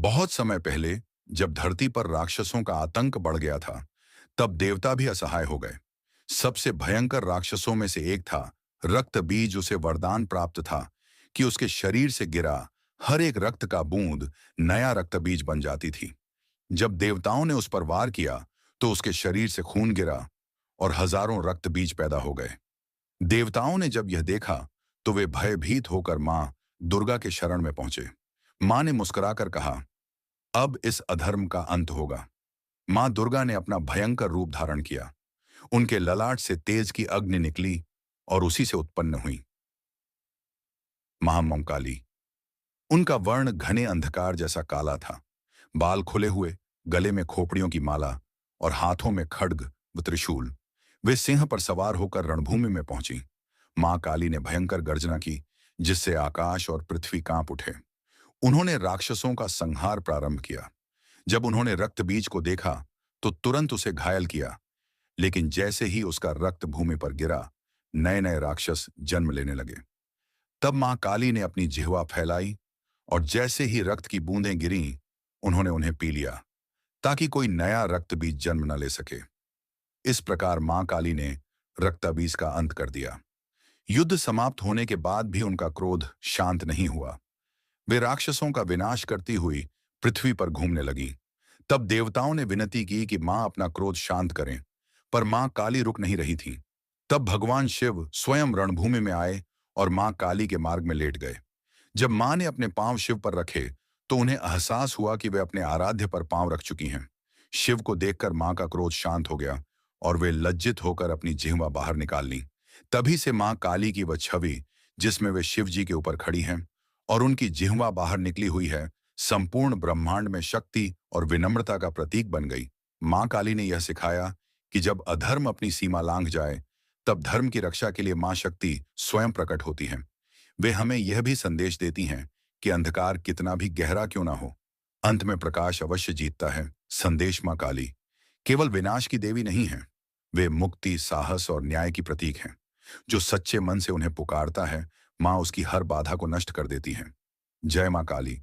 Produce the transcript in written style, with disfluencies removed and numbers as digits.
बहुत समय पहले जब धरती पर राक्षसों का आतंक बढ़ गया था, तब देवता भी असहाय हो गए। सबसे भयंकर राक्षसों में से एक था रक्त बीज। उसे वरदान प्राप्त था कि उसके शरीर से गिरा हर एक रक्त का बूंद नया रक्त बीज बन जाती थी। जब देवताओं ने उस पर वार किया तो उसके शरीर से खून गिरा और हजारों रक्त बीज पैदा हो गए। देवताओं ने जब यह देखा तो वे भयभीत होकर मां दुर्गा के शरण में पहुंचे। मां ने मुस्कुराकर कहा, अब इस अधर्म का अंत होगा। मां दुर्गा ने अपना भयंकर रूप धारण किया। उनके ललाट से तेज की अग्नि निकली और उसी से उत्पन्न हुई महामंकाली। उनका वर्ण घने अंधकार जैसा काला था। बाल खुले हुए, गले में खोपड़ियों की माला और हाथों में खड्ग व त्रिशूल। वे सिंह पर सवार होकर रणभूमि में पहुंची। मां काली ने भयंकर गर्जना की, जिससे आकाश और पृथ्वी कांप उठे। उन्होंने राक्षसों का संहार प्रारंभ किया। जब उन्होंने रक्त बीज को देखा तो तुरंत उसे घायल किया, लेकिन जैसे ही उसका रक्त भूमि पर गिरा, नए नए राक्षस जन्म लेने लगे। तब मां काली ने अपनी जिह्वा फैलाई और जैसे ही रक्त की बूंदें गिरीं, उन्होंने उन्हें पी लिया, ताकि कोई नया रक्त बीज जन्म न ले सके। इस प्रकार मां काली ने रक्ताबीज का अंत कर दिया। युद्ध समाप्त होने के बाद भी उनका क्रोध शांत नहीं हुआ। वे राक्षसों का विनाश करती हुई पृथ्वी पर घूमने लगी। तब देवताओं ने विनती की कि मां अपना क्रोध शांत करें, पर मां काली रुक नहीं रही थी। तब भगवान शिव स्वयं रणभूमि में आए और मां काली के मार्ग में लेट गए। जब मां ने अपने पांव शिव पर रखे तो उन्हें एहसास हुआ कि वे अपने आराध्य पर पांव रख चुकी हैं। शिव को देखकर मां का क्रोध शांत हो गया और वे लज्जित होकर अपनी जिह्वा बाहर निकाल ली। तभी से मां काली की वह छवि, जिसमें वे शिव जी के ऊपर खड़ी हैं और उनकी जिह्वा बाहर निकली हुई है, संपूर्ण ब्रह्मांड में शक्ति और विनम्रता का प्रतीक बन गई। मां काली ने यह सिखाया कि जब अधर्म अपनी सीमा लांघ जाए, तब धर्म की रक्षा के लिए मां शक्ति स्वयं प्रकट होती हैं। वे हमें यह भी संदेश देती हैं कि अंधकार कितना भी गहरा क्यों ना हो, अंत में प्रकाश अवश्य जीतता है। संदेश मां काली केवल विनाश की देवी नहीं है, वे मुक्ति, साहस और न्याय की प्रतीक हैं। जो सच्चे मन से उन्हें पुकारता है, मां उसकी हर बाधा को नष्ट कर देती है। जय मां काली।